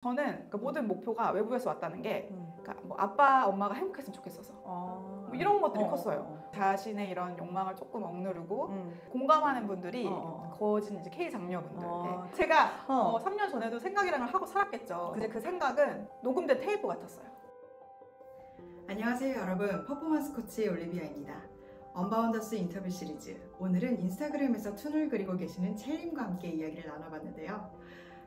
저는 그 모든 목표가 외부에서 왔다는 게 그러니까 뭐 아빠, 엄마가 행복했으면 좋겠어서 뭐 이런 것들이 컸어요. 자신의 이런 욕망을 조금 억누르고 공감하는 분들이 거진 이제 K 장녀분들. 네. 제가 3년 전에도 생각이라는 걸 하고 살았겠죠. 근데 그 생각은 녹음된 테이프 같았어요. 안녕하세요 여러분, 퍼포먼스 코치 올리비아입니다. 언바운더스 인터뷰 시리즈, 오늘은 인스타그램에서 툰을 그리고 계시는 첼님과 함께 이야기를 나눠봤는데요.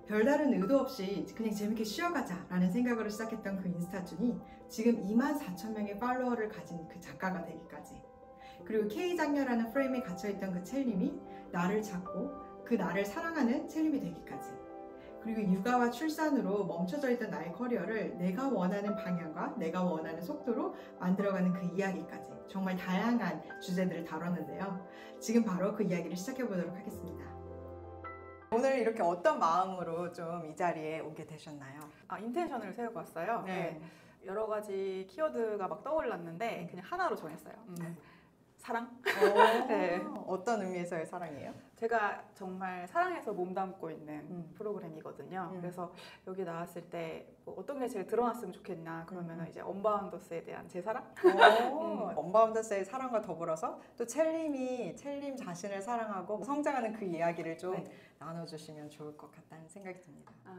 별다른 의도 없이 그냥 재밌게 쉬어가자 라는 생각으로 시작했던 그 인스타툰이 지금 24,000명의 팔로워를 가진 그 작가가 되기까지, 그리고 K장녀라는 프레임에 갇혀있던 그 첼님이 나를 찾고 그 나를 사랑하는 첼님이 되기까지, 그리고 육아와 출산으로 멈춰져 있던 나의 커리어를 내가 원하는 방향과 내가 원하는 속도로 만들어가는 그 이야기까지, 정말 다양한 주제들을 다뤘는데요. 지금 바로 그 이야기를 시작해보도록 하겠습니다. 오늘 이렇게 어떤 마음으로 좀 이 자리에 오게 되셨나요? 인텐션을 세우고 왔어요. 네. 여러 가지 키워드가 막 떠올랐는데 그냥 하나로 정했어요. 사랑? 네. 어떤 의미에서의 사랑이에요? 제가 정말 사랑해서 몸담고 있는 프로그램이거든요. 그래서 여기 나왔을 때 뭐 어떤 게 제일 드러났으면 좋겠나 그러면 이제 언바운더스에 대한 제 사랑? 언바운더스의 사랑과 더불어서 또 첼님 자신을 사랑하고 성장하는 그 이야기를 좀 나눠주시면 좋을 것 같다는 생각이 듭니다. 네.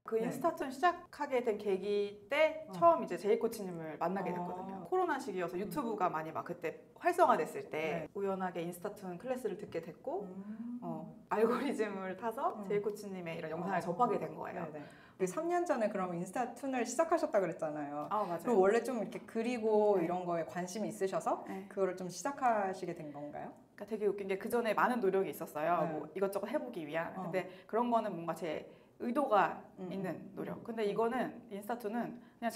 그 인스타툰 시작하게 된 계기 때 처음 이제 제이 코치님을 만나게 됐거든요. 코로나 시기여서 유튜브가 많이 막 그때 활성화됐을 때 우연하게 인스타툰 클래스를 듣게 됐고 알고리즘을 타서 제이 코치님의 이런 영상을 접하게 된 거예요. 3년 전에 그럼 인스타툰을 시작하셨다 그랬잖아요. 맞아요. 그럼 원래 좀 이렇게 그리고 이런 거에 관심이 있으셔서 그거를 좀 시작하시게 된 건가요? 그러니까 되게 웃긴 게 그 전에 많은 노력이 있었어요. 뭐 이것저것 해보기 위한. 근데 그런 거는 뭔가 제 의도가 있는 노력. 근데 이거는 인스타툰은 그냥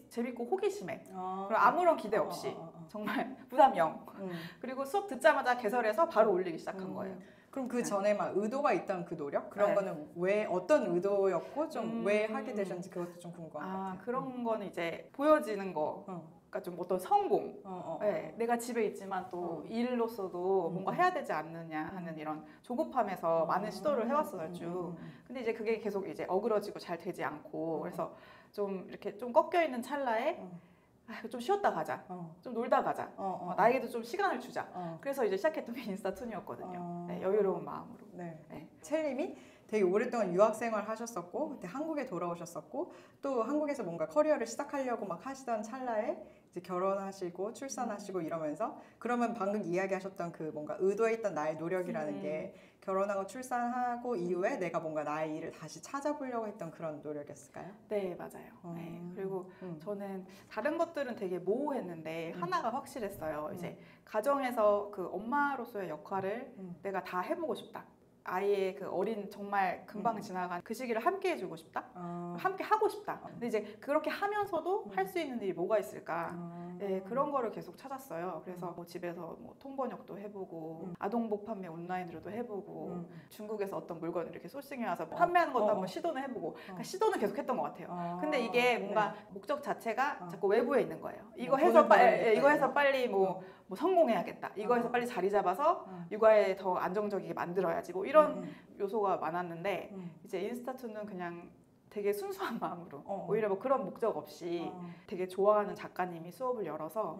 재밌고 호기심에 그리고 아무런 기대 없이 정말 부담 0. 그리고 수업 듣자마자 개설해서 바로 올리기 시작한 거예요. 그럼 그 전에 막 의도가 있던 그 노력? 그런 거는 왜 어떤 의도였고 좀 왜 하게 되셨는지 그것도 좀 궁금한 것 같아요. 그런 거는 이제 보여지는 거. 그러니까 좀 어떤 성공, 내가 집에 있지만 또 일로서도 뭔가 해야 되지 않느냐 하는 이런 조급함에서 많은 시도를 해왔어요 쭉. 근데 이제 그게 계속 이제 어그러지고 잘 되지 않고 그래서 좀 이렇게 좀 꺾여 있는 찰나에 좀 쉬었다 가자, 좀 놀다 가자, 나에게도 좀 시간을 주자. 그래서 이제 시작했던 게 인스타툰이었거든요. 여유로운 마음으로. 첼님이 되게 오랫동안 유학 생활 하셨었고 그때 한국에 돌아오셨었고 또 한국에서 뭔가 커리어를 시작하려고 막 하시던 찰나에 이제 결혼하시고 출산하시고 이러면서, 그러면 방금 이야기하셨던 그 뭔가 의도했던 나의 노력이라는 게 결혼하고 출산하고 이후에 내가 뭔가 나의 일을 다시 찾아보려고 했던 그런 노력이었을까요? 네, 맞아요. 그리고 저는 다른 것들은 되게 모호했는데 하나가 확실했어요. 이제 가정에서 그 엄마로서의 역할을 내가 다 해보고 싶다. 아이의 그 어린 정말 금방 지나간 그 시기를 함께 해주고 싶다? 함께 하고 싶다. 근데 이제 그렇게 하면서도 할 수 있는 일이 뭐가 있을까? 그런 거를 계속 찾았어요. 그래서 뭐 집에서 뭐 통번역도 해보고 아동복 판매 온라인으로도 해보고 중국에서 어떤 물건을 이렇게 소싱해와서 판매하는 것도 한번 시도는 해보고 그러니까 시도는 계속 했던 것 같아요. 근데 이게 뭔가 목적 자체가 자꾸 외부에 있는 거예요. 이거 해서 빨리 뭐 성공해야겠다. 이거 해서 빨리 자리 잡아서 육아에 더 안정적이게 만들어야지. 뭐 이런 요소가 많았는데 이제 인스타툰은 그냥 되게 순수한 마음으로 오히려 뭐 그런 목적 없이 되게 좋아하는 작가님이 수업을 열어서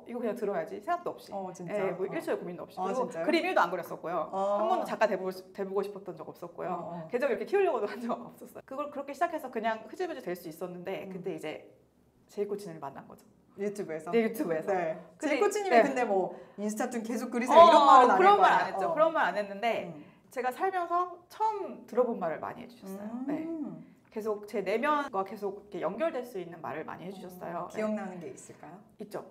이거 그냥 들어야지 생각도 없이 진짜? 뭐 일초의 고민도 없이 그리고 진짜요? 그림 1도 안 그렸었고요. 한 번도 작가 돼보고 싶었던 적 없었고요. 계정 이렇게 키우려고도 한 적 없었어요. 그걸 그렇게 시작해서 그냥 흐지부지 될 수 있었는데 그때 이제 제이 코치님을 만난 거죠. 유튜브에서? 네, 유튜브에서. 제이 코치님이 근데 뭐 인스타툰 계속 그리세요 이런 말은 안 그런 말 안 했죠. 그런 말 안 했는데 제가 살면서 처음 들어본 말을 많이 해주셨어요. 계속 제 내면과 계속 이렇게 연결될 수 있는 말을 많이 해주셨어요. 기억나는 게 있을까요? 있죠.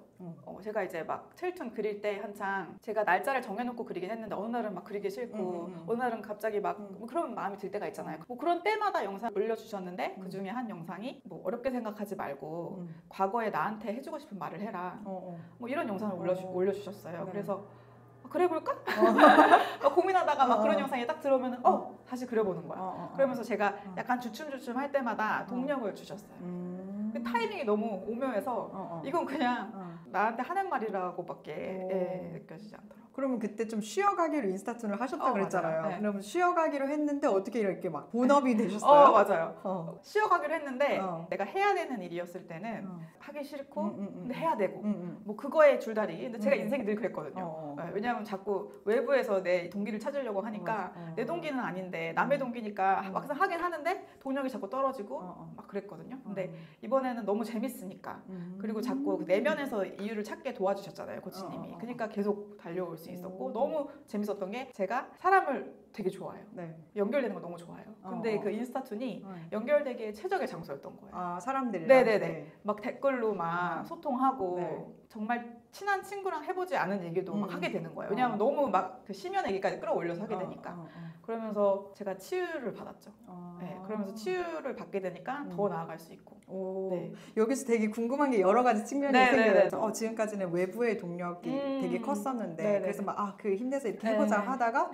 제가 이제 막 첼툰 그릴 때 한창 제가 날짜를 정해놓고 그리긴 했는데 어느 날은 막 그리기 싫고 어느 날은 갑자기 막 뭐 그런 마음이 들 때가 있잖아요. 뭐 그런 때마다 영상 올려주셨는데 그 중에 한 영상이 뭐 어렵게 생각하지 말고 과거에 나한테 해주고 싶은 말을 해라. 뭐 이런 영상을 올려주셨어요. 그래서 그래 볼까? 고민하다가 막 그런 영상이 딱 들어오면 다시 그려보는 거야. 그러면서 제가 약간 주춤주춤 할 때마다 동력을 주셨어요. 그 타이밍이 너무 오묘해서 이건 그냥 나한테 하는 말이라고밖에 느껴지지 않더라고요. 그러면 그때 좀 쉬어가기로 인스타툰을 하셨다 그랬잖아요. 맞아요. 네. 그럼 쉬어가기로 했는데 어떻게 이렇게 막 본업이 되셨어요? 맞아요. 쉬어가기로 했는데 내가 해야 되는 일이었을 때는 하기 싫고 근데 해야 되고 뭐 그거에 줄다리. 근데 제가 인생이 늘 그랬거든요. 네, 왜냐하면 자꾸 외부에서 내 동기를 찾으려고 하니까 내 동기는 아닌데 남의 동기니까 막상 하긴 하는데 동력이 자꾸 떨어지고 막 그랬거든요. 근데 이번에는 너무 재밌으니까 그리고 자꾸 그 내면에서 이유를 찾게 도와주셨잖아요, 코치님이. 그러니까 계속 달려올 수 있었고 너무 재밌었던 게 제가 사람을 되게 좋아해요. 네. 연결되는 거 너무 좋아해요. 근데 그 인스타툰이 연결되기에 최적의 장소였던 거예요. 아, 사람들이랑? 네네네. 막 댓글로 막 소통하고 네. 정말 친한 친구랑 해보지 않은 얘기도 막 하게 되는 거예요. 왜냐하면 너무 막 그 심연 얘기까지 끌어올려서 하게 되니까. 그러면서 제가 치유를 받았죠. 네, 그러면서 치유를 받게 되니까 더 나아갈 수 있고. 네. 여기서 되게 궁금한 게 여러 가지 측면이 생겨요. 지금까지는 외부의 동력이 되게 컸었는데 그래서 막 그 힘내서 이렇게 해보자 하다가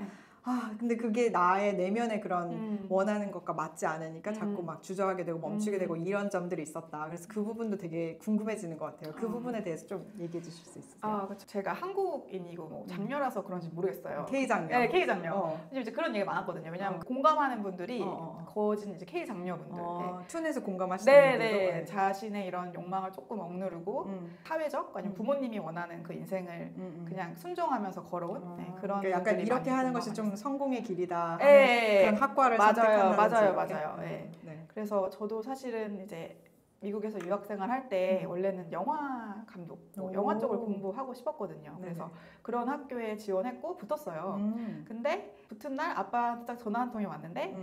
근데 그게 나의 내면의 그런 원하는 것과 맞지 않으니까 자꾸 막 주저하게 되고 멈추게 되고 이런 점들이 있었다. 그래서 그 부분도 되게 궁금해지는 것 같아요. 그 부분에 대해서 좀 얘기해 주실 수 있으세요? 그렇죠. 제가 한국인이고 뭐 장녀라서 그런지 모르겠어요. K장녀. 네, K장녀. 이제 그런 얘기 많았거든요. 왜냐하면 공감하는 분들이 거진 이제 K장녀분들. 툰에서 공감하시는 분들도. 네. 자신의 이런 욕망을 조금 억누르고 사회적 아니면 부모님이 원하는 그 인생을 그냥 순종하면서 걸어온 그런 그러니까 약간 이렇게 하는 것이 좀 성공의 길이다 하는 그런 학과를 선택한다는 맞아요. 네. 그래서 저도 사실은 이제 미국에서 유학생활 할 때 원래는 영화 감독, 영화 쪽을 공부하고 싶었거든요. 그래서 그런 학교에 지원했고 붙었어요. 근데 붙은 날 아빠한테 딱 전화 한 통이 왔는데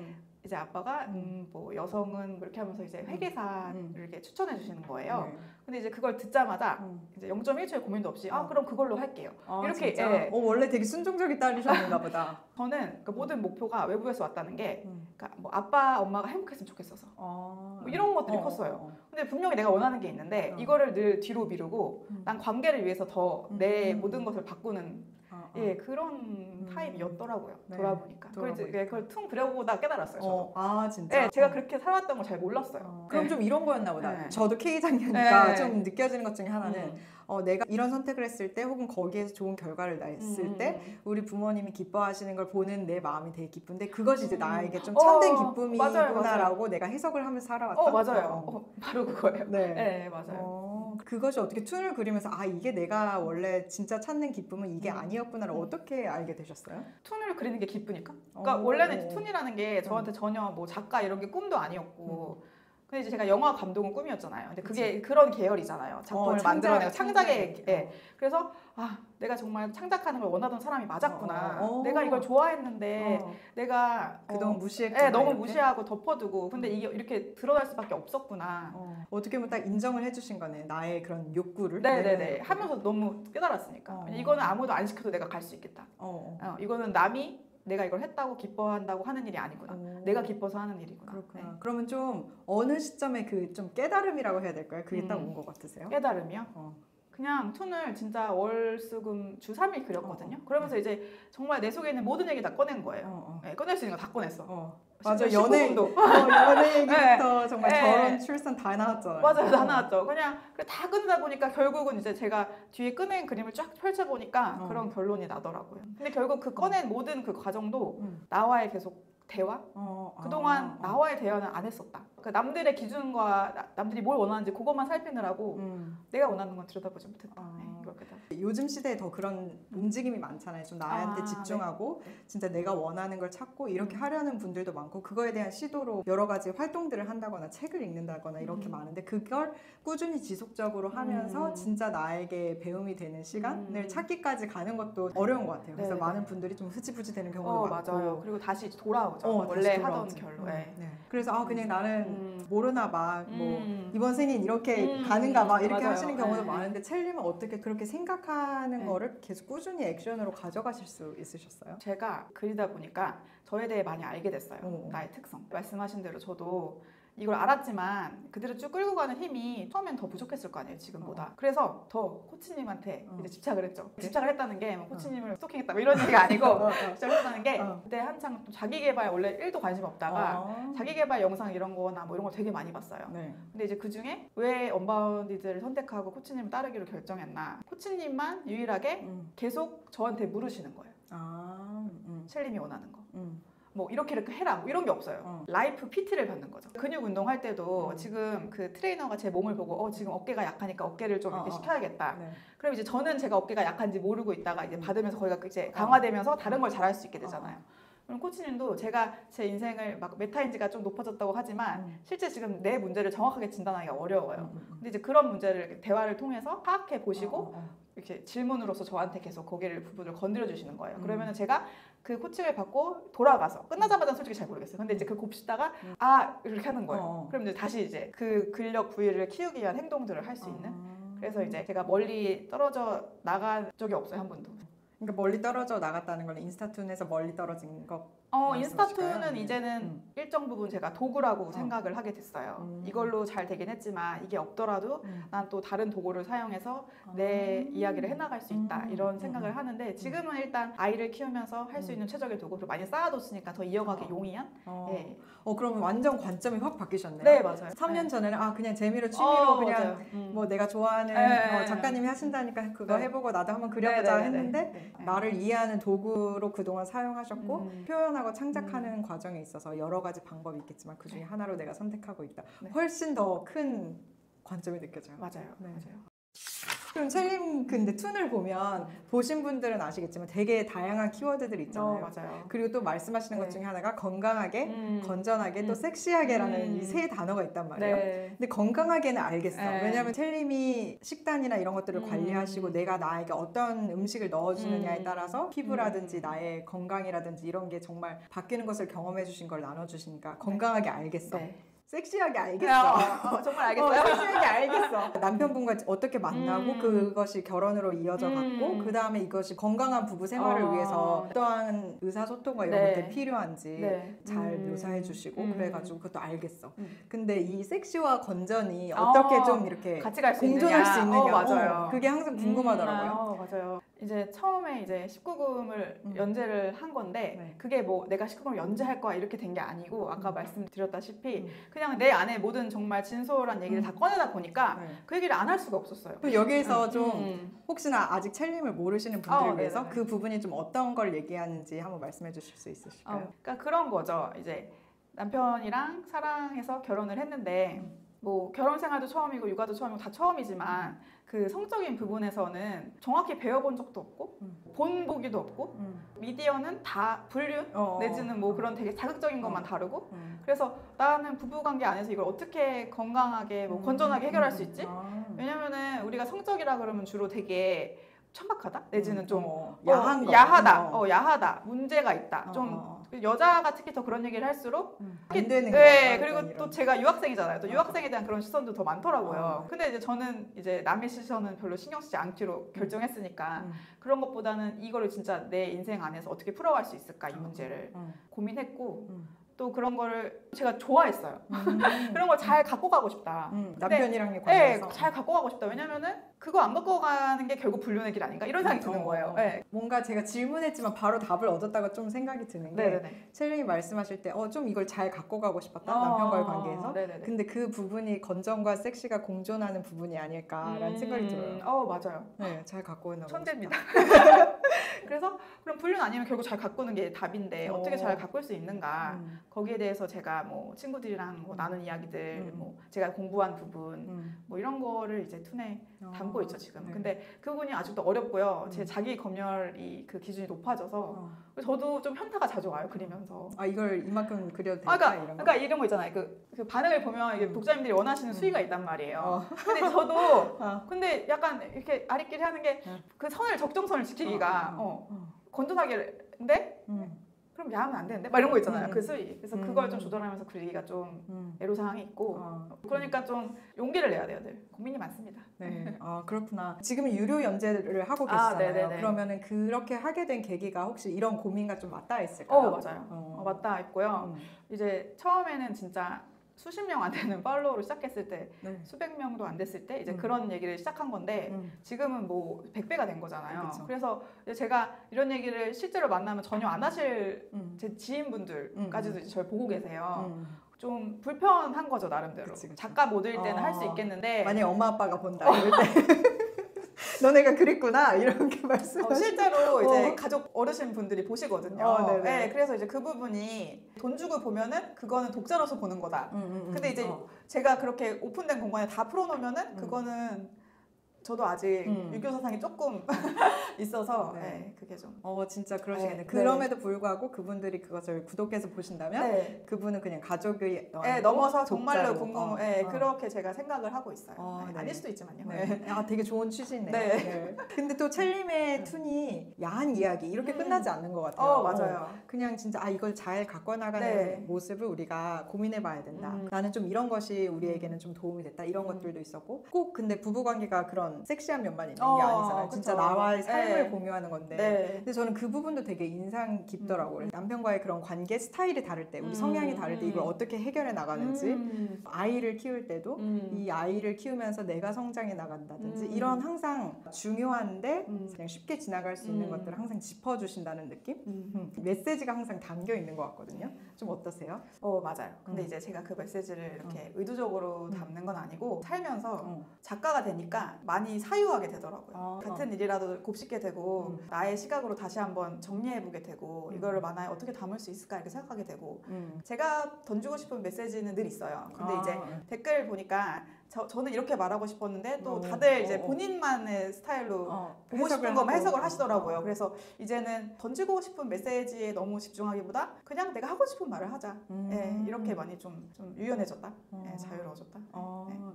이제 아빠가 뭐 여성은 그렇게 하면서 이제 회계사를 이렇게 추천해 주시는 거예요. 근데 이제 그걸 듣자마자 이제 0.1초의 고민도 없이 그럼 그걸로 할게요. 이렇게 원래 되게 순종적인 딸이셨는가 보다. 저는 그 모든 목표가 외부에서 왔다는 게 그러니까 뭐 아빠 엄마가 행복했으면 좋겠어서 뭐 이런 것들이 컸어요. 근데 분명히 내가 원하는 게 있는데 이거를 늘 뒤로 미루고 난 관계를 위해서 더 내 모든 것을 바꾸는 그런 타입이었더라고요. 돌아보니까. 그래서 그걸 퉁 그려보다 깨달았어요. 저도. 진짜? 네, 제가 그렇게 살아왔던 걸 잘 몰랐어요. 그럼 좀 이런 거였나 보다. 저도 K장녀니까 좀 느껴지는 것 중에 하나는 내가 이런 선택을 했을 때 혹은 거기에서 좋은 결과를 냈을 때 우리 부모님이 기뻐하시는 걸 보는 내 마음이 되게 기쁜데 그것이 이제 나에게 좀 참된 기쁨이구나라고 내가 해석을 하면서 살아왔던 맞아요. 바로 그거예요. 네, 맞아요. 그것이 어떻게 툰을 그리면서 이게 내가 원래 진짜 찾는 기쁨은 이게 아니었구나를 어떻게 알게 되셨어요? 툰을 그리는 게 기쁘니까? 그러니까 원래는 툰이라는 게 저한테 전혀 뭐 작가 이런 게 꿈도 아니었고 근데 이제 제가 영화 감독은 꿈이었잖아요. 근데 그게 그런 계열이잖아요. 작품을 만들어내고 창작의 그래서 내가 정말 창작하는 걸 원하던 사람이 맞았구나. 내가 이걸 좋아했는데 내가 그동안 무시했구나. 너무 무시하고 덮어두고 근데 이게 이렇게 드러날 수밖에 없었구나. 어떻게 보면 딱 인정을 해주신 거네. 나의 그런 욕구를. 네네네. 하면서 너무 깨달았으니까. 이거는 아무도 안 시켜도 내가 갈 수 있겠다. 이거는 남이 내가 이걸 했다고 기뻐한다고 하는 일이 아니구나. 내가 기뻐서 하는 일이구나. 그렇구나. 그러면 좀 어느 시점에 그 좀 깨달음이라고 해야 될까요? 그게 딱 온 것 같으세요? 깨달음이요? 그냥 툰을 진짜 월수금 주 3일 그렸거든요. 그러면서 이제 정말 내 속에 있는 모든 얘기 다 꺼낸 거예요. 꺼낼 수 있는 거 다 꺼냈어. 맞아, 연애 얘기부터 정말 결혼, 출산 다 나왔잖아요. 맞아요, 다 나왔죠. 그냥 다 끝내다 보니까 결국은 이제 제가 뒤에 꺼낸 그림을 쫙 펼쳐보니까 그런 결론이 나더라고요. 근데 결국 그 꺼낸 모든 그 과정도 나와의 계속 대화? 그동안 나와의 대화는 안 했었다. 그러니까 남들의 기준과 남들이 뭘 원하는지 그것만 살피느라고 내가 원하는 건 들여다보지 못했다. 요즘 시대에 더 그런 움직임이 많잖아요. 좀 나한테 집중하고 진짜 내가 원하는 걸 찾고 이렇게 하려는 분들도 많고 그거에 대한 시도로 여러 가지 활동들을 한다거나 책을 읽는다거나 이렇게 많은데 그걸 꾸준히 지속적으로 하면서 진짜 나에게 배움이 되는 시간을 찾기까지 가는 것도 어려운 것 같아요. 그래서 많은 분들이 좀 흐지부지 되는 경우도 많고 맞아요. 그리고 다시 돌아오죠. 원래 하던 결로. 그래서 그냥 나는 모르나 봐. 뭐 이번 생엔 이렇게 가는가 봐. 이렇게 하시는 경우도 많은데 첼님은 어떻게 그렇게 생각하는 거를 계속 꾸준히 액션으로 가져가실 수 있으셨어요? 제가 그리다 보니까 저에 대해 많이 알게 됐어요. 나의 특성. 말씀하신 대로 저도 이걸 알았지만 그대로 쭉 끌고 가는 힘이 처음엔 더 부족했을 거 아니에요, 지금보다. 그래서 더 코치님한테 이제 집착을 했죠. 집착을 했다는 게 뭐 코치님을 스토킹했다 뭐 이런 얘기가 아니고 집착을 했다는 게 그때 한창 또 자기개발 원래 1도 관심 없다가 자기개발 영상 이런 거나 뭐 이런 걸 되게 많이 봤어요. 네. 근데 이제 그 중에 왜 언바운디드를 선택하고 코치님을 따르기로 결정했나, 코치님만 유일하게 계속 저한테 물으시는 거예요. 첼림이 원하는 거. 뭐 이렇게 해라 뭐 이런 게 없어요. 라이프 PT를 받는 거죠. 근육 운동할 때도 지금 그 트레이너가 제 몸을 보고 지금 어깨가 약하니까 어깨를 좀 이렇게 시켜야겠다. 네. 그럼 이제 저는 제가 어깨가 약한지 모르고 있다가 이제 받으면서 거기가 이제 강화되면서 다른 걸 잘할 수 있게 되잖아요. 그럼 코치님도 제가 제 인생을 막 메타인지가 좀 높아졌다고 하지만 실제 지금 내 문제를 정확하게 진단하기가 어려워요. 근데 이제 그런 문제를 대화를 통해서 파악해 보시고 이렇게 질문으로서 저한테 계속 고개를 부분을 건드려 주시는 거예요. 그러면 제가 그 코칭을 받고 돌아가서 끝나자마자 솔직히 잘 모르겠어요. 근데 이제 그 곱씹다가 이렇게 하는 거예요. 그럼 이제 다시 이제 그 근력 부위를 키우기 위한 행동들을 할 수 있는. 그래서 이제 제가 멀리 떨어져 나간 적이 없어요, 한 번도. 그러니까 멀리 떨어져 나갔다는 건 인스타툰에서 멀리 떨어진 거. 인스타툰은 이제는 일정 부분 제가 도구라고 생각을 하게 됐어요. 이걸로 잘 되긴 했지만 이게 없더라도 난 또 다른 도구를 사용해서 내 이야기를 해나갈 수 있다 이런 생각을 하는데 지금은 일단 아이를 키우면서 할 수 있는 최적의 도구를 많이 쌓아뒀으니까 더 이어가기 용이한. 예. 그러면 완전 관점이 확 바뀌셨네요. 네, 맞아요. 3년 전에는 그냥 재미로 취미로 그냥 맞아요. 뭐 내가 좋아하는 작가님이 하신다니까 그거 해보고 나도 한번 그려보자 했는데 나를 이해하는 도구로 그동안 사용하셨고 표현하고 창작하는 과정에 있어서 여러 가지 방법이 있겠지만 그 중에 하나로 내가 선택하고 있다. 훨씬 더 큰 관점이 느껴져요. 맞아요. 맞아요. 그럼 첼림 근데 툰을 보면 보신 분들은 아시겠지만 되게 다양한 키워드들이 있잖아요. 맞아요. 그리고 또 말씀하시는 것 중에 하나가 건강하게, 건전하게, 또 섹시하게라는 이 세 단어가 있단 말이에요. 근데 건강하게는 알겠어. 왜냐하면 첼림이 식단이나 이런 것들을 관리하시고 내가 나에게 어떤 음식을 넣어주느냐에 따라서 피부라든지 나의 건강이라든지 이런 게 정말 바뀌는 것을 경험해 주신 걸 나눠주시니까 건강하게 알겠어. 섹시하게 알겠어. 정말 알겠어요. 섹시하게 알겠어. 남편분과 어떻게 만나고 그것이 결혼으로 이어져 갔고 그 다음에 이것이 건강한 부부 생활을 위해서 어떠한 의사소통과 이런 것들이 필요한지 잘 묘사해 주시고 그래가지고 그것도 알겠어. 근데 이 섹시와 건전이 어떻게 좀 이렇게 같이 갈 수 공존할 수 있느냐. 맞아요. 그게 항상 궁금하더라고요. 맞아요. 이제 처음에 이제 19금을 연재를 한 건데 그게 뭐 내가 19금을 연재할 거야 이렇게 된 게 아니고 아까 말씀드렸다시피 그냥 내 안에 모든 정말 진솔한 얘기를 다 꺼내다 보니까 그 얘기를 안 할 수가 없었어요. 그럼 여기에서 좀 혹시나 아직 첼림을 모르시는 분들을 위해서 네네네. 그 부분이 좀 어떤 걸 얘기하는지 한번 말씀해 주실 수 있으실까요? 그러니까 그런 거죠. 이제 남편이랑 사랑해서 결혼을 했는데 뭐 결혼 생활도 처음이고 육아도 처음이고 다 처음이지만 그 성적인 부분에서는 정확히 배워본 적도 없고 본 보기도 없고 미디어는 다 불륜 내지는 뭐 그런 되게 자극적인 것만 다루고 그래서 나는 부부관계 안에서 이걸 어떻게 건강하게 뭐 건전하게 해결할 수 있지? 왜냐면은 우리가 성적이라 그러면 주로 되게 천박하다 내지는 좀 야한 거. 야하다 문제가 있다 좀 여자가 특히 더 그런 얘기를 할수록 안 되는 거. 그리고 또 제가 유학생이잖아요. 또 유학생에 대한 그런 시선도 더 많더라고요. 근데 이제 저는 이제 남의 시선은 별로 신경 쓰지 않기로 결정했으니까 그런 것보다는 이거를 진짜 내 인생 안에서 어떻게 풀어갈 수 있을까 이 문제를 고민했고 또 그런 거를 제가 좋아했어요. 그런 걸 잘 갖고 가고 싶다. 남편이랑의 관계에서. 잘 갖고 가고 싶다. 왜냐면은 그거 안 갖고 가는 게 결국 불륜의 길 아닌가 이런 생각이 드는 거예요. 뭔가 제가 질문했지만 바로 답을 얻었다고 좀 생각이 드는 게 첼림이 말씀하실 때 좀 이걸 잘 갖고 가고 싶었다 남편과의 관계에서. 근데 그 부분이 건전과 섹시가 공존하는 부분이 아닐까라는 생각이 들어요. 맞아요. 네, 잘 갖고 있나 천재입니다. 그래서 그럼 불륜 아니면 결국 잘 가꾸는 게 답인데 어떻게 잘 가꿀 수 있는가 거기에 대해서 제가 뭐 친구들이랑 뭐 나눈 이야기들 뭐 제가 공부한 부분 뭐 이런 거를 이제 툰에 담고 있죠 지금. 근데 그 부분이 아직도 어렵고요. 제 자기 검열이 그 기준이 높아져서 저도 좀 현타가 자주 와요 그리면서. 이걸 이만큼 그려도 될까 이런 거? 그러니까 이런 거 있잖아요. 그 반응을 보면 이게 독자님들이 원하시는 수위가 있단 말이에요. 근데 저도 근데 약간 이렇게 아리끼리 하는 게 그 선을 적정선을 지키기가 건전하게인데 그럼 야하면 안 되는데? 막 이런 거 있잖아요. 그 수위. 그래서 그걸 좀 조절하면서 그리기가 좀 애로사항이 있고 그러니까 좀 용기를 내야 돼요. 늘 고민이 많습니다. 네, 그렇구나. 지금 유료 연재를 하고 계시잖아요. 그러면은 그렇게 하게 된 계기가 혹시 이런 고민과 좀 맞닿아 있을까요? 맞아요. 맞닿아 있고요. 이제 처음에는 진짜 수십 명 안 되는 팔로워로 시작했을 때 네. 수백 명도 안 됐을 때 이제 그런 얘기를 시작한 건데 지금은 뭐 100배가 된 거잖아요. 그쵸. 그래서 이제 제가 이런 얘기를 실제로 만나면 전혀 안 하실 제 지인분들까지도 이제 저를 보고 계세요. 좀 불편한 거죠, 나름대로. 그치. 작가 모드일 때는 할 수 있겠는데 만약에 엄마 아빠가 본다 이럴 때 너네가 그랬구나 이렇게 말씀하시고 실제로 이제 가족 어르신 분들이 보시거든요. 네네. 네, 그래서 이제 그 부분이 돈 주고 보면은 그거는 독자로서 보는 거다. 근데 이제 제가 그렇게 오픈된 공간에 다 풀어놓으면은 그거는 저도 아직 유교 사상이 조금 있어서 네. 네, 그게 좀 진짜 그러시겠네요. 네. 그럼에도 불구하고 그분들이 그것을 구독해서 보신다면 네. 그분은 그냥 가족이 네, 넘어서 정말로 독자로. 궁금 그렇게 제가 생각을 하고 있어요. 네. 네. 아닐 수도 있지만요. 네. 되게 좋은 취지네요. 네. 네. 근데 또 첼림의 툰이 야한 이야기 이렇게 끝나지 않는 것 같아요. 맞아요. 그냥 진짜 이걸 잘 갖고 나가는 네. 모습을 우리가 고민해봐야 된다. 나는 좀 이런 것이 우리에게는 좀 도움이 됐다. 이런 것들도 있었고 꼭 근데 부부관계가 그런 섹시한 면만 있는 게 아니잖아요. 진짜 그쵸. 나와의 삶을 네. 공유하는 건데 네. 근데 저는 그 부분도 되게 인상 깊더라고요. 남편과의 그런 관계 스타일이 다를 때 우리 성향이 다를 때 이걸 어떻게 해결해 나가는지 아이를 키울 때도 이 아이를 키우면서 내가 성장해 나간다든지 이런 항상 중요한데 그냥 쉽게 지나갈 수 있는 것들을 항상 짚어주신다는 느낌? 메시지가 항상 담겨 있는 것 같거든요. 좀 어떠세요? 맞아요. 근데 이제 제가 그 메시지를 이렇게 의도적으로 담는 건 아니고 살면서 작가가 되니까 많이 사유하게 되더라고요. 같은 일이라도 곱씹게 되고 나의 시각으로 다시 한번 정리해보게 되고 이거를 만화에 어떻게 담을 수 있을까 이렇게 생각하게 되고 제가 던지고 싶은 메시지는 늘 있어요. 근데 이제 댓글 보니까 저는 이렇게 말하고 싶었는데 또 다들 이제 본인만의 스타일로 보고 싶은 것만 해석을 하시더라고요. 그래서 이제는 던지고 싶은 메시지에 너무 집중하기보다 그냥 내가 하고 싶은 말을 하자. 네, 이렇게 많이 좀 유연해졌다. 네, 자유로워졌다.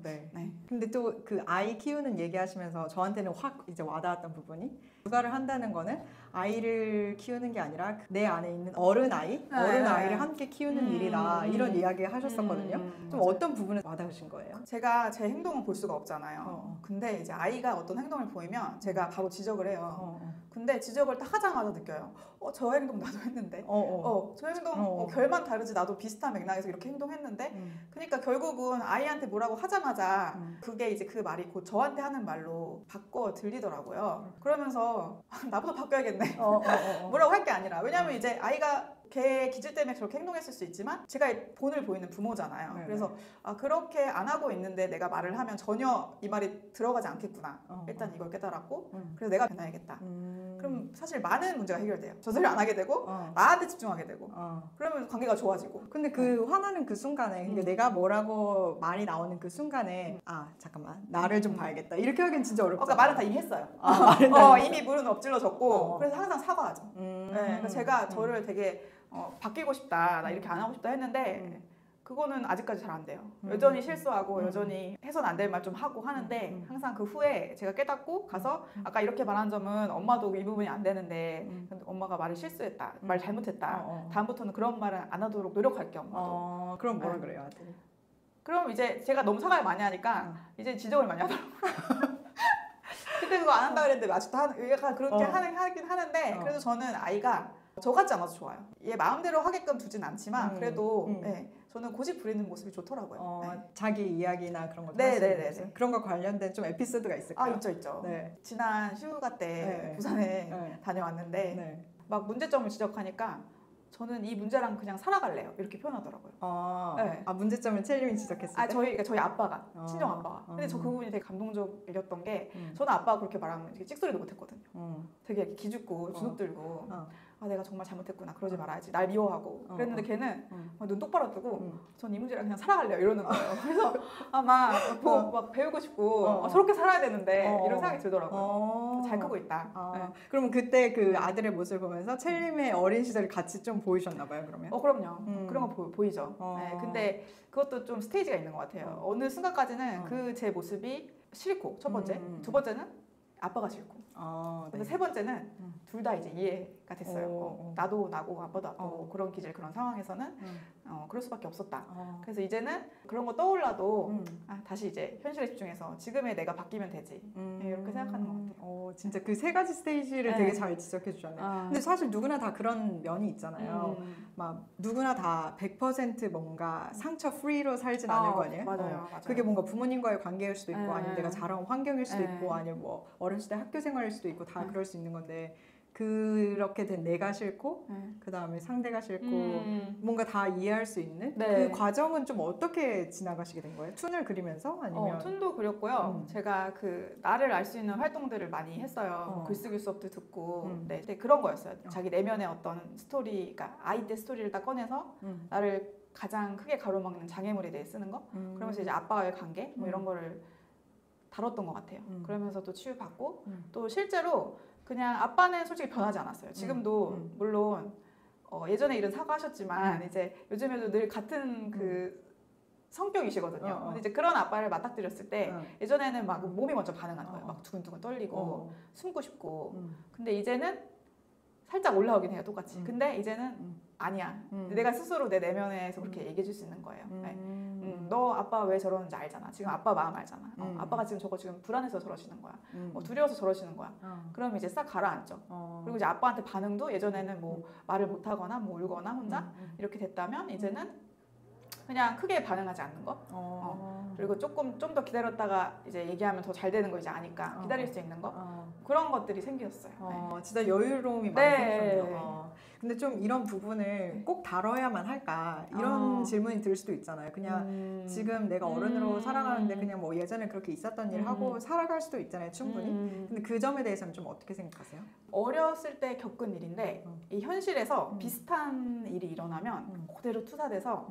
네. 네. 근데 또 그 아이 키우는 얘기하시면서 저한테는 확 이제 와닿았던 부분이 육아를 한다는 거는 아이를 키우는 게 아니라 내 안에 있는 어른 아이를 함께 키우는 일이다 이런 이야기 하셨었거든요. 좀 어떤 부분에 와닿으신 거예요? 제가 제 행동을 볼 수가 없잖아요. 근데 이제 아이가 어떤 행동을 보이면 제가 바로 지적을 해요. 근데 지적을 딱 하자마자 느껴요. 저 행동 나도 했는데. 저 행동 결만 다르지 나도 비슷한 맥락에서 이렇게 행동했는데. 그러니까 결국은 아이한테 뭐라고 하자마자 그게 이제 그 말이 곧 저한테 하는 말로 바꿔 들리더라고요. 그러면서 나보다 바뀌어야겠네. 뭐라고 할 게 아니라. 왜냐면 이제 아이가 걔 기질 때문에 저렇게 행동했을 수 있지만 제가 본을 보이는 부모잖아요. 네네. 그래서 그렇게 안 하고 있는데 내가 말을 하면 전혀 이 말이 들어가지 않겠구나. 일단 이걸 깨달았고 그래서 내가 변해야겠다. 그럼 사실 많은 문제가 해결돼요. 저 소리 안 하게 되고 나한테 집중하게 되고 그러면 관계가 좋아지고. 근데 그 화나는 그 순간에 그러니까 내가 뭐라고 말이 나오는 그 순간에 잠깐만 나를 좀 봐야겠다 이렇게 하기엔 진짜 어렵죠. 그러니까 말은 다 이미 했어요. 이미 물은 엎질러졌고 그래서 항상 사과하죠. 네, 그래서 제가 저를 되게 바뀌고 싶다, 나 이렇게 안 하고 싶다 했는데 그거는 아직까지 잘 안 돼요. 여전히 실수하고 여전히 해서는 안 될 말 좀 하고 하는데 항상 그 후에 제가 깨닫고 가서 아까 이렇게 말한 점은 엄마도 이 부분이 안 되는데 엄마가 말을 실수했다, 말 잘못했다. 다음부터는 그런 말은 안 하도록 노력할게 엄마도. 그럼 뭐라 그래요 아들이? 그럼 이제 제가 너무 사과를 많이 하니까 이제 지적을 많이 하더라고요. 그때 그거 안 한다 그랬는데 아직도 약간 그렇게 하긴 하는데 그래도 저는 아이가 저 같지 않아서 좋아요. 얘 마음대로 하게끔 두진 않지만 그래도 저는 고집 부리는 모습이 좋더라고요. 자기 이야기나 그런 것도 네네네. 그런 거 관련된 좀 에피소드가 있을까요? 있죠. 네. 지난 휴가 때 부산에 다녀왔는데 막 문제점을 지적하니까 저는 이 문제랑 그냥 살아갈래요. 이렇게 표현하더라고요. 문제점을 첼림이 지적했을 때? 저희 아빠가, 친정 아빠가. 근데 저 그 부분이 되게 감동적이었던 게 저는 아빠가 그렇게 말하면 이렇게 찍소리도 못했거든요. 되게 이렇게 기죽고 주눅 들고 내가 정말 잘못했구나. 그러지 말아야지. 날 미워하고. 그랬는데 걔는 눈 똑바로 뜨고 전 이 문제랑 그냥 살아갈래요. 이러는 거예요. 그래서 막 배우고 싶고 저렇게 살아야 되는데 이런 생각이 들더라고요. 잘 크고 있다. 그러면 그때 그 아들의 모습을 보면서 첼림의 어린 시절을 같이 좀 보이셨나 봐요. 그러면? 그럼요. 그런 거 보이죠. 네, 근데 그것도 좀 스테이지가 있는 것 같아요. 어느 순간까지는 그 제 모습이 싫고 첫 번째. 두 번째는 아빠가 싫고. 네. 그래서 세 번째는 둘 다 이제 이해가 됐어요. 나도 나고 아빠도 아빠고 그런 기질 그런 상황에서는 그럴 수밖에 없었다. 그래서 이제는 그런 거 떠올라도 다시 이제 현실에 집중해서 지금의 내가 바뀌면 되지. 이렇게 생각하는 것 같아요. 진짜 그 세 가지 스테이지를 네. 되게 잘 지적해 주셨네요. 근데 사실 누구나 다 그런 면이 있잖아요. 막 누구나 다 100% 뭔가 상처 프리로 살진 않을 거 아니에요? 맞아요. 그게 뭔가 부모님과의 관계일 수도 있고 아니면 내가 네. 자라온 환경일 수도 네. 있고 아니면 뭐 어렸을 때 학교 생활일 수도 있고 다 네. 그럴 수 있는 건데 그렇게 된 내가 싫고 그 다음에 상대가 싫고 뭔가 다 이해할 수 있는 네. 그 과정은 좀 어떻게 지나가시게 된 거예요? 툰을 그리면서 아니면 툰도 그렸고요. 제가 그 나를 알 수 있는 활동들을 많이 했어요. 글쓰기 수업도 듣고 네, 그런 거였어요. 자기 내면의 어떤 스토리가 아이 때 스토리를 딱 꺼내서 나를 가장 크게 가로막는 장애물에 대해 쓰는 거. 그러면서 이제 아빠와의 관계 뭐 이런 거를 다뤘던 것 같아요. 그러면서 또 치유받고 또 실제로 그냥 아빠는 솔직히 변하지 않았어요. 지금도 물론 예전에 일은 사과하셨지만 이제 요즘에도 늘 같은 그 성격이시거든요. 근데 이제 그런 아빠를 맞닥뜨렸을 때 예전에는 막 몸이 먼저 반응하는 거예요. 막 두근두근 떨리고 숨고 싶고. 근데 이제는 살짝 올라오긴 해요, 똑같이. 근데 이제는 아니야. 내가 스스로 내 내면에서 그렇게 얘기해 줄 수 있는 거예요. 너 아빠 왜 저러는지 알잖아. 지금 아빠 마음 알잖아. 아빠가 지금 저거 지금 불안해서 저러시는 거야. 두려워서 저러시는 거야. 그럼 이제 싹 가라앉죠. 그리고 이제 아빠한테 반응도 예전에는 뭐 말을 못하거나 뭐 울거나 혼자 이렇게 됐다면 이제는 그냥 크게 반응하지 않는 거. 그리고 조금 좀 더 기다렸다가 이제 얘기하면 더 잘 되는 거 이제 아니까 기다릴 수 있는 거. 그런 것들이 생겼어요. 진짜 여유로움이 많이 네. 생겼네요. 근데 좀 이런 부분을 꼭 다뤄야만 할까 이런 질문이 들 수도 있잖아요. 그냥 지금 내가 어른으로 살아가는데 그냥 뭐 예전에 그렇게 있었던 일 하고 살아갈 수도 있잖아요, 충분히. 근데 그 점에 대해서는 좀 어떻게 생각하세요? 어렸을 때 겪은 일인데 이 현실에서 비슷한 일이 일어나면 그대로 투사돼서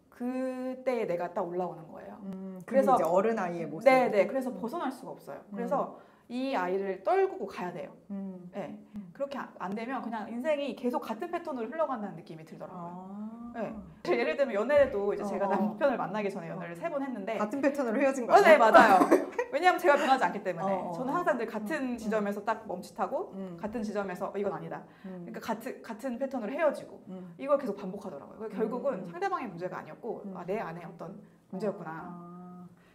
그때 내가 딱 올라오는 거예요. 그래서 이제 어른 아이의 모습. 네네. 그래서 벗어날 수가 없어요. 그래서 이 아이를 떨구고 가야 돼요. 네. 그렇게 안 되면 그냥 인생이 계속 같은 패턴으로 흘러간다는 느낌이 들더라고요. 네. 예를 들면 연애도 이제 제가 남편을 만나기 전에 연애를 3번 했는데 같은 패턴으로 헤어진 거예요? 네, 맞아요. 왜냐하면 제가 변하지 않기 때문에 저는 항상 늘 같은 지점에서 딱 멈칫하고 같은 지점에서 이건 아니다. 그러니까 같은 패턴으로 헤어지고 이걸 계속 반복하더라고요. 결국은 상대방의 문제가 아니었고 내 안에 어떤 문제였구나.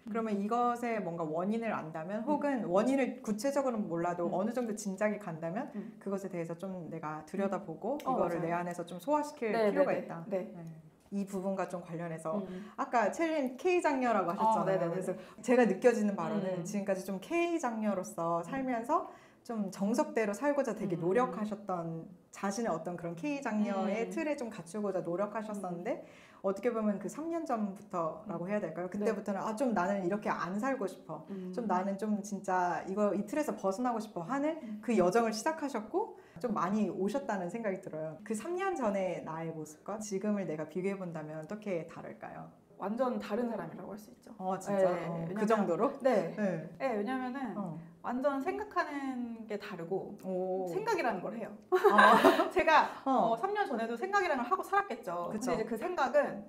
그러면 이것의 뭔가 원인을 안다면 혹은 원인을 구체적으로는 몰라도 어느 정도 진작이 간다면 그것에 대해서 좀 내가 들여다보고 이거를 맞아요. 내 안에서 좀 소화시킬 네, 필요가 네, 있다. 네. 이 부분과 좀 관련해서 아까 첼린 K 장녀라고 하셨잖아요. 네네네. 그래서 제가 느껴지는 바로는 지금까지 좀 K 장녀로서 살면서 좀 정석대로 살고자 되게 노력하셨던 자신의 어떤 그런 K 장녀의 틀에 좀 갖추고자 노력하셨었는데 어떻게 보면 그 3년 전부터라고 해야 될까요? 그때부터는 아, 좀 나는 이렇게 안 살고 싶어. 좀 나는 좀 진짜 이 틀에서 벗어나고 싶어 하는 그 여정을 시작하셨고 좀 많이 오셨다는 생각이 들어요. 그 3년 전의 나의 모습과 지금을 내가 비교해 본다면 어떻게 다를까요? 완전 다른 사람이라고 할 수 있죠. 진짜? 네, 그 정도로? 네. 네. 네, 왜냐면은 완전 생각하는 게 다르고 생각이라는 걸 해요. 제가 3년 전에도 생각이라는 걸 하고 살았겠죠. 그쵸. 근데 이제 그 생각은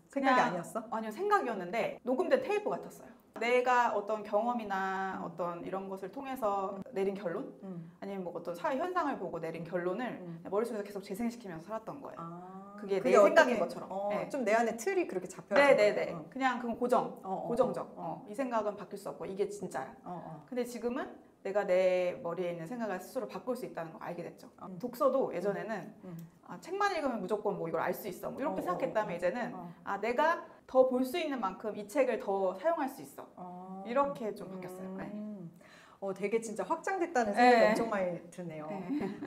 생각이 아니었어? 아니요, 생각이었는데 녹음된 테이프 같았어요. 내가 어떤 경험이나 어떤 이런 것을 통해서 내린 결론? 아니면 뭐 어떤 사회 현상을 보고 내린 결론을 머릿속에서 계속 재생시키면서 살았던 거예요. 그게 내 생각인 것처럼. 네. 좀 내 안에 틀이 그렇게 잡혀있는 네네네. 그냥 그건 고정적. 이 생각은 바뀔 수 없고 이게 진짜야. 근데 지금은 내가 내 머리에 있는 생각을 스스로 바꿀 수 있다는 걸 알게 됐죠. 독서도 예전에는 책만 읽으면 무조건 뭐 이걸 알 수 있어. 뭐 이렇게 생각했다면 이제는 내가 더 볼 수 있는 만큼 이 책을 더 사용할 수 있어. 이렇게 좀 바뀌었어요. 네. 되게 진짜 확장됐다는 생각이 네. 엄청 많이 드네요. 네.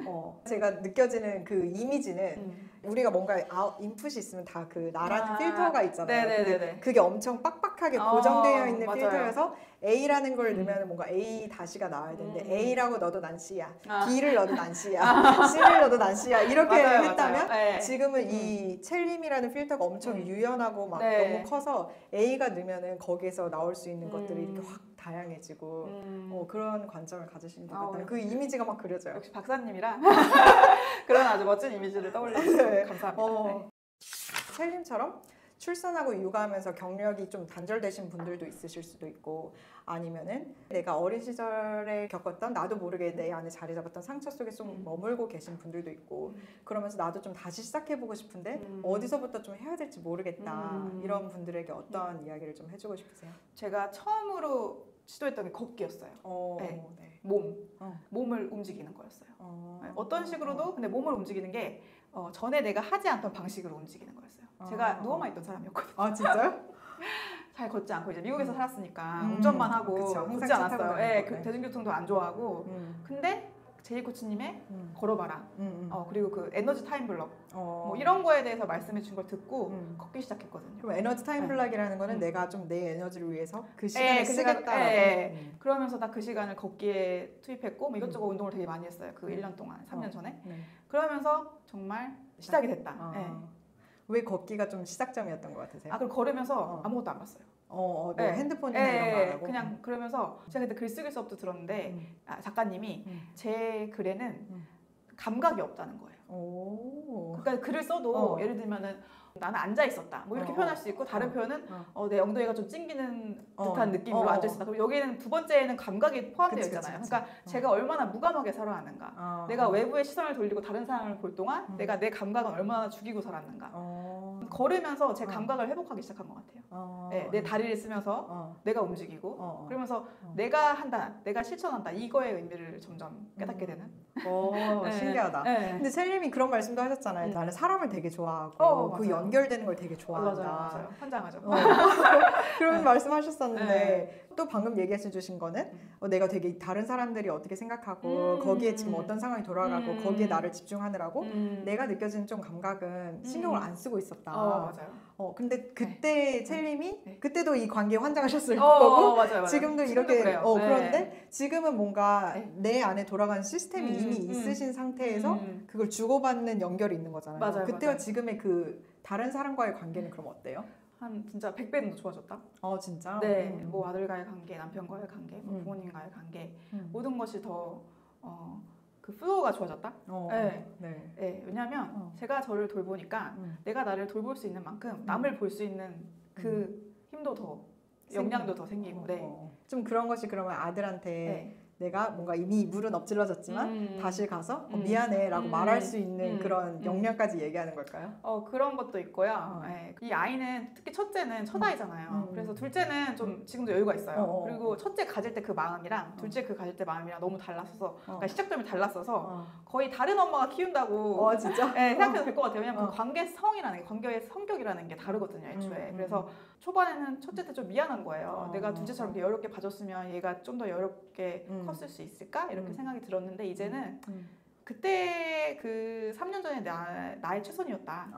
제가 느껴지는 그 이미지는 우리가 뭔가 인풋이 있으면 다 그 나라는 필터가 있잖아요. 네네네네. 그게 엄청 빡빡하게 고정되어 있는 맞아요. 필터여서 A라는 걸 넣으면 뭔가 A 다시가 나와야 되는데 A라고 넣어도 난 C야. B를 넣어도 난 C야. C를 넣어도 난 C야. 이렇게 맞아요, 했다면 맞아요. 네. 지금은 이 첼림이라는 필터가 엄청 유연하고 막 네. 너무 커서 A가 넣으면은 거기에서 나올 수 있는 것들이 이렇게 확 다양해지고 그런 관점을 가지시는 것 같아요. 그 이미지가 막 그려져요. 역시 박사님이라 그런 아주 멋진 이미지를 떠올려주셔서 감사합니다. 네. 첼림처럼 출산하고 육아하면서 경력이 좀 단절되신 분들도 있으실 수도 있고, 아니면은 내가 어린 시절에 겪었던 나도 모르게 내 안에 자리 잡았던 상처 속에 좀 머물고 계신 분들도 있고, 그러면서 나도 좀 다시 시작해보고 싶은데 어디서부터 좀 해야 될지 모르겠다, 이런 분들에게 어떤 이야기를 좀 해주고 싶으세요? 제가 처음으로 시도했던 게 걷기였어요. 네. 네. 몸을 움직이는 거였어요. 네. 어떤 식으로도 근데 몸을 움직이는 게 전에 내가 하지 않던 방식으로 움직이는 거였어요. 제가 누워만 있던 사람이었거든요. 아 진짜요? 잘 걷지 않고 이제 미국에서 살았으니까 운전만 하고 그쵸, 항상 걷지 차 타고 않았어요. 다니고, 그 네. 대중교통도 안 좋아하고. 근데 제이 코치님의 걸어봐라. 그리고 그 에너지 타임 블럭 뭐 이런 거에 대해서 말씀해 준 걸 듣고 걷기 시작했거든요. 그럼 에너지 타임 네. 블락이라는 거는 내가 좀 내 에너지를 위해서 그 시간을 쓰겠다라고. 그러면서 나 그 시간을 걷기에 투입했고 뭐 이것저것 운동을 되게 많이 했어요. 그 1년 동안, 3년 전에. 그러면서 정말 시작이 됐다. 왜 걷기가 좀 시작점이었던 것 같으세요? 그럼 걸으면서 아무것도 안 봤어요. 뭐 핸드폰이나 이런 거 안 하고? 그냥 그러면서 제가 그때 글쓰기 수업도 들었는데 작가님이 제 글에는 감각이 없다는 거예요. 그러니까 글을 써도 예를 들면은 나는 앉아 있었다 뭐 이렇게 표현할 수 있고, 다른 표현은 내 엉덩이가 좀 찡기는 듯한 느낌으로 앉아 있었다. 그리고 여기는 두 번째에는 감각이 포함되어 있잖아요. 그러니까 제가 얼마나 무감하게 살아왔는가, 내가 외부의 시선을 돌리고 다른 사람을 볼 동안 내가 내 감각은 얼마나 죽이고 살았는가. 걸으면서 제 감각을 회복하기 시작한 것 같아요. 내 다리를 쓰면서 내가 움직이고 그러면서 내가 한다, 내가 실천한다, 이거의 의미를 점점 깨닫게 되는. 신기하다. 근데 셀님이 그런 말씀도 하셨잖아요. 나는 사람을 되게 좋아하고 그 맞아요. 연결되는 걸 되게 좋아한다. 맞아요. 환장하죠. 그런 말씀하셨었는데 또 방금 얘기해 주신 거는 내가 되게 다른 사람들이 어떻게 생각하고 거기에 지금 어떤 상황이 돌아가고 거기에 나를 집중하느라고 내가 느껴지는 좀 감각은 신경을 안 쓰고 있었다. 맞아요. 근데 그때 첼님이 그때도 이 관계에 환장하셨을 거고 맞아요. 지금도 이렇게 그래요. 그런데 지금은 뭔가 내 안에 돌아가는 시스템이 이미 있으신 상태에서 그걸 주고받는 연결이 있는 거잖아요. 맞아요, 그때와 맞아요. 지금의 그 다른 사람과의 관계는 그럼 어때요? 한 진짜 100배는 더 좋아졌다. 진짜? 네, 뭐 아들과의 관계, 남편과의 관계, 뭐 부모님과의 관계, 모든 것이 더 그 플로우가 좋아졌다. 왜냐하면 제가 저를 돌보니까 내가 나를 돌볼 수 있는 만큼 남을 볼 수 있는 그 힘도 더, 역량도 더 생기고. 좀 그런 것이 그러면 아들한테 내가 뭔가 이미 물은 엎질러졌지만 다시 가서 미안해 라고 말할 수 있는 그런 역량까지 얘기하는 걸까요? 그런 것도 있고요. 이 아이는 특히 첫째는 첫 아이잖아요. 그래서 둘째는 좀 지금도 여유가 있어요. 그리고 첫째 가질 때 그 마음이랑 둘째 그 가질 때 마음이랑 너무 달랐어서 그러니까 시작점이 달랐어서 거의 다른 엄마가 키운다고 진짜? 생각해도 될 것 같아요. 왜냐면 그 관계성이라는 게, 관계의 성격이라는 게 다르거든요, 애초에. 그래서 초반에는 첫째한테 좀 미안한 거예요. 내가 둘째처럼 이렇게 여유롭게 봐줬으면 얘가 좀 더 여유롭게 컸을 수 있을까? 이렇게 생각이 들었는데 이제는 그때 그 3년 전에 나의 최선이었다.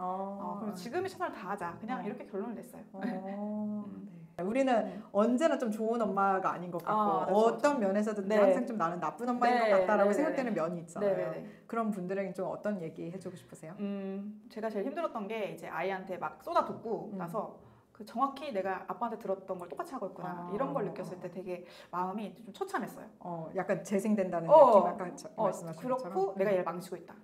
그럼 지금의 최선을 다하자. 그냥 이렇게 결론을 냈어요. 우리는 언제나 좀 좋은 엄마가 아닌 것 같고 그렇죠, 어떤 면에서든 항상 좀 나는 나쁜 엄마인 것 같다라고 생각되는 면이 있잖아요. 그런 분들에게 좀 어떤 얘기 해주고 싶으세요? 제가 제일 힘들었던 게 이제 아이한테 막 쏟아붓고 나서 그 정확히 내가 아빠한테 들었던 걸 똑같이 하고 있구나 이런 걸 느꼈을 때 되게 마음이 좀 처참했어요. 약간 재생된다는 느낌 아까 말씀하신 그렇고 것처럼? 내가 얘를 망치고 있다.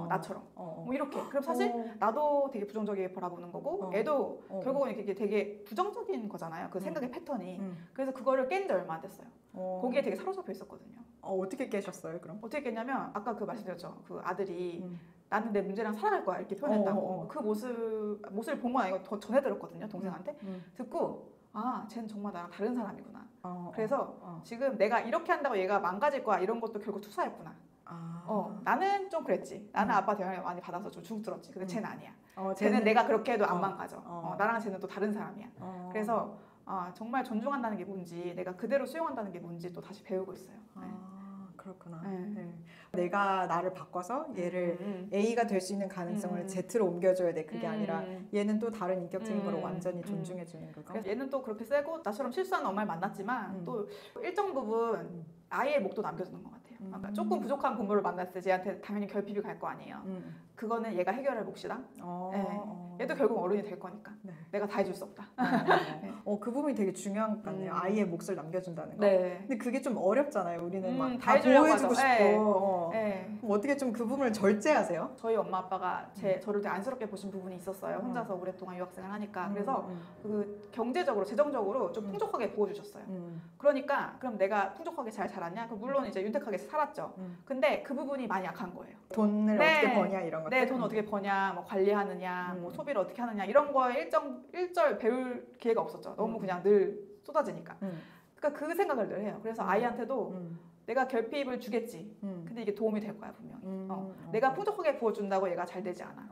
나처럼. 뭐 이렇게. 그럼 사실 나도 되게 부정적이게 바라보는 거고 애도 결국은 이게 되게 부정적인 거잖아요. 그 생각의 패턴이. 그래서 그거를 깬 지 얼마 안 됐어요. 거기에 되게 사로잡혀 있었거든요. 어떻게 깨셨어요 그럼? 어떻게 깼냐면 아까 그 말씀드렸죠. 그 아들이 나는 내 문제랑 살아갈 거야 이렇게 표현했다고. 그 모습을 본 건 아니고 더 전해 들었거든요, 동생한테. 듣고 쟤는 정말 나랑 다른 사람이구나. 그래서 지금 내가 이렇게 한다고 얘가 망가질 거야 이런 것도 결국 투사였구나. 나는 좀 그랬지. 나는 아빠 대응을 많이 받아서 좀 중들었지. 근데 쟤는 아니야. 쟤는 내가 그렇게 해도 안 망가져. 나랑 쟤는 또 다른 사람이야. 그래서 정말 존중한다는 게 뭔지, 내가 그대로 수용한다는 게 뭔지 또 다시 배우고 있어요. 그렇구나. 내가 나를 바꿔서 얘를 A가 될 수 있는 가능성을 Z로 옮겨줘야 돼. 그게 아니라 얘는 또 다른 인격적인 거로 완전히 존중해주는 거죠. 그래서 얘는 또 그렇게 세고 나처럼 실수하는 엄마를 만났지만 또 일정 부분 아이의 목도 남겨주는 것 같아요. 그러니까 조금 부족한 부모를 만났을 때 얘한테 당연히 결핍이 갈 거 아니에요. 그거는 얘가 해결할 몫이다. 네. 얘도 결국 어른이 될 거니까. 네. 내가 다 해줄 수 없다. 네. 그 부분이 되게 중요한 것 같네요. 아이의 몫을 남겨준다는 거. 네. 근데 그게 좀 어렵잖아요. 우리는 막 다 다 해주려고 보여주고 하죠. 싶고. 네. 그럼 어떻게 좀 그 부분을 절제하세요? 저희 엄마 아빠가 저를 되게 안쓰럽게 보신 부분이 있었어요. 혼자서 오랫동안 유학생을 하니까. 그래서 그 경제적으로, 재정적으로 좀 풍족하게 부어주셨어요. 그러니까 그럼 내가 풍족하게 잘 자랐냐? 그럼 물론 이제 윤택하게 살았죠. 근데 그 부분이 많이 약한 거예요. 돈을 네. 어떻게 버냐 이런 것들. 네, 돈 어떻게 버냐, 뭐 관리하느냐, 뭐 소비를 어떻게 하느냐 이런 거에 일절 배울 기회가 없었죠. 너무 그냥 늘 쏟아지니까. 그러니까 그 생각을 늘 해요. 그래서 아이한테도 내가 결핍을 주겠지. 근데 이게 도움이 될 거야 분명히. 내가 풍족하게 부어준다고 얘가 잘 되지 않아.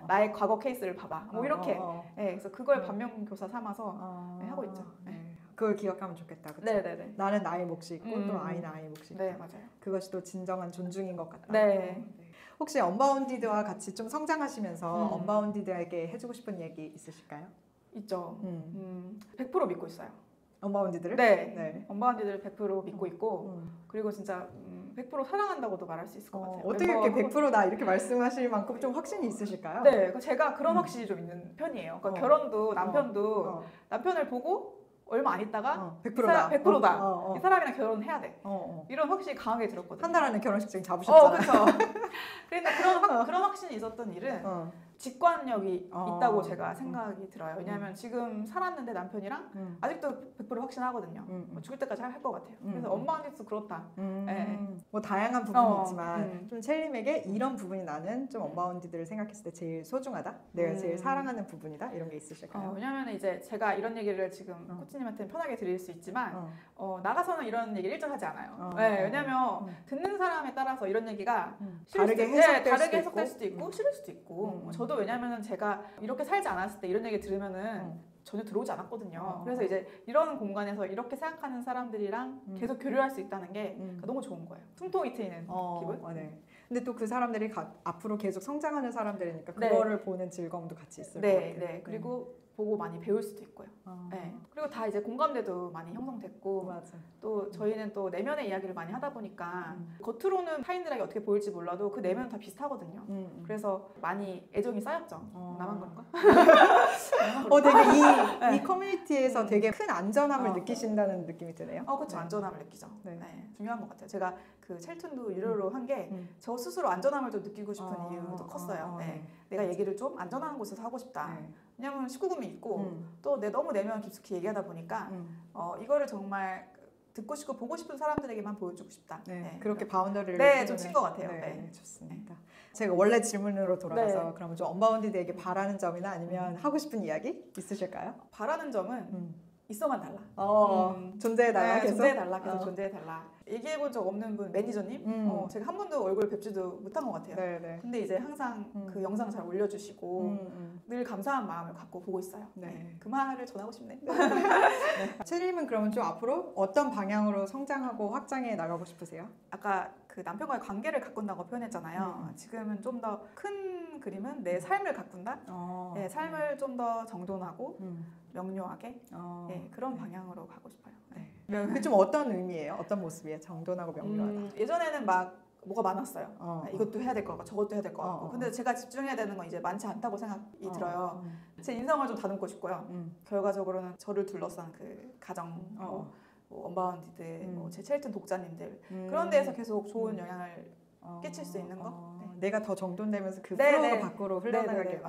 나의 과거 케이스를 봐봐. 뭐 이렇게. 네, 그래서 그걸 반면교사 삼아서 하고 있죠. 네. 그걸 기억하면 좋겠다. 그쵸? 네네네. 나는 나의 몫이 있고 또 아이는 아이의 몫이 있다. 네, 맞아요. 그것이 또 진정한 존중인 것 같다. 네. 혹시 언바운디드와 같이 좀 성장하시면서 언바운디드에게 해주고 싶은 얘기 있으실까요? 있죠. 100% 믿고 있어요. 언바운디드를? 네. 언바운디드를 100% 믿고 있고 그리고 진짜 100% 사랑한다고도 말할 수 있을 것 같아요. 어떻게 이렇게 100%다 이렇게 말씀하실 만큼 좀 확신이 있으실까요? 네, 제가 그런 확신이 좀 있는 편이에요. 그러니까 결혼도 남편도 남편을 보고 얼마 안 있다가 100%다. 100%다. 이 사람이랑 결혼해야 돼. 이런 확신이 강하게 들었거든요. 한 달 안에 결혼식장 잡으셨잖아요. 그렇죠. 그런데 그런 확신이 있었던 일은 직관력이 있다고 제가 생각이 들어요. 왜냐하면 지금 살았는데 남편이랑 아직도 100% 확신하거든요. 뭐 죽을 때까지 할 것 같아요. 그래서 언바운디드도 그렇다. 네. 뭐 다양한 부분이 있지만 좀 첼림에게 이런 부분이 나는 좀 언바운디드를 생각했을 때 제일 소중하다? 내가 제일 사랑하는 부분이다? 이런 게 있으실까요? 왜냐하면 이제 제가 이런 얘기를 지금 코치님한테는 편하게 드릴 수 있지만 나가서는 이런 얘기를 일절 하지 않아요. 네, 왜냐하면 듣는 사람에 따라서 이런 얘기가 다르게 해석될 수도 있고 싫을 수도 있고 저도 왜냐면은 제가 이렇게 살지 않았을 때 이런 얘기 들으면은 전혀 들어오지 않았거든요. 그래서 이제 이런 공간에서 이렇게 생각하는 사람들이랑 계속 교류할 수 있다는 게 너무 좋은 거예요. 숨통이 트이는 기분. 네. 근데 또 그 사람들이 앞으로 계속 성장하는 사람들이니까 네. 그거를 보는 즐거움도 같이 있을 것 같아요. 네. 그리고 보고 많이 배울 수도 있고요. 네. 그리고 다 이제 공감대도 많이 형성됐고 맞아. 또 저희는 또 내면의 이야기를 많이 하다 보니까 겉으로는 타인들에게 어떻게 보일지 몰라도 그 내면은 다 비슷하거든요. 그래서 많이 애정이 쌓였죠. 나만 그런가? 되게 이 커뮤니티에서 되게 큰 안전함을 느끼신다는 느낌이 드네요. 그렇죠. 안전함을 느끼죠. 네. 네. 중요한 것 같아요. 제가 그 첼튼도 유료로 한 게 저 스스로 안전함을 좀 느끼고 싶은 이유도 컸어요. 네. 내가 얘기를 좀 안전한 곳에서 하고 싶다. 왜냐면 19금이 있고 또 너무 내면 깊숙이 얘기하다 보니까 이거를 정말 듣고 싶고 보고 싶은 사람들에게만 보여주고 싶다. 네. 그렇게 바운더리를 좀 친 것 같아요. 네. 좋습니다. 제가 원래 질문으로 돌아가서 그러면 좀 언바운디드에게 바라는 점이나 아니면 하고 싶은 이야기 있으실까요? 바라는 점은 있어만 달라. 존재해달라. 계속? 존재해달라. 계속 존재해달라. 얘기해본 적 없는 분 매니저님 제가 한 번도 얼굴 뵙지도 못한 것 같아요. 네네. 근데 이제 항상 그 영상 잘 올려주시고 늘 감사한 마음을 갖고 보고 있어요. 네. 그 말을 전하고 싶네. 첼림은 그러면 좀 앞으로 어떤 방향으로 성장하고 확장해 나가고 싶으세요? 아까 그 남편과의 관계를 가꾼다고 표현했잖아요. 지금은 좀 더 큰 그림은 내 삶을 가꾼다. 네, 삶을 좀 더 정돈하고 명료하게 그런 방향으로 가고 싶어요. 네. 그게 좀 어떤 의미예요? 어떤 모습이에요? 정돈하고 명료하다. 예전에는 막 뭐가 많았어요. 이것도 해야 될 것 같고 저것도 해야 될 것 같고. 근데 제가 집중해야 되는 건 이제 많지 않다고 생각이 들어요. 제 인성을 좀 다듬고 싶고요. 결과적으로는 저를 둘러싼 그 가정, 뭐 언바운디드, 제 첼튼 독자님들 그런 데에서 계속 좋은 영향을 끼칠 수 있는 거. 내가 더 정돈되면서 그 플로우가 밖으로 흘러나가게.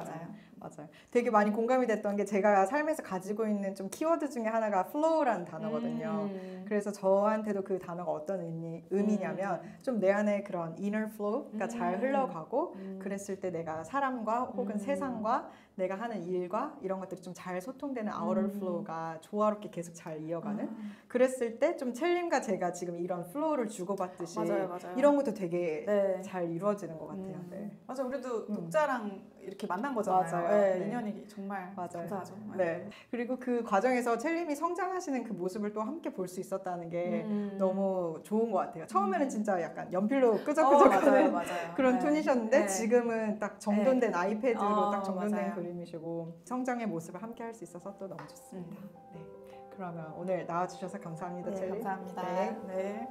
맞아요. 되게 많이 공감이 됐던 게 제가 삶에서 가지고 있는 좀 키워드 중에 하나가 플로우라는 단어거든요. 그래서 저한테도 그 단어가 어떤 의미냐면 좀 내 안에 그런 inner flow가 잘 흘러가고 그랬을 때 내가 사람과 혹은 세상과 내가 하는 일과 이런 것들이 좀 잘 소통되는 outer flow가 조화롭게 계속 잘 이어가는 그랬을 때 좀 첼림과 제가 지금 이런 플로우를 주고받듯이 맞아요. 이런 것도 되게 잘 이루어지는 것 같아요. 맞아, 우리도 독자랑 이렇게 만난 거잖아요. 맞아요. 인연이 정말 감사하죠. 네. 그리고 그 과정에서 첼림이 성장하시는 그 모습을 또 함께 볼 수 있었다는 게 너무 좋은 것 같아요. 처음에는 진짜 약간 연필로 끄적끄적하는 그런 톤이셨는데 지금은 딱 정돈된 아이패드로 딱 정돈된 그림이시고 성장의 모습을 함께 할 수 있어서 또 너무 좋습니다. 네. 그러면 오늘 나와주셔서 감사합니다. 첼림. 감사합니다. 네.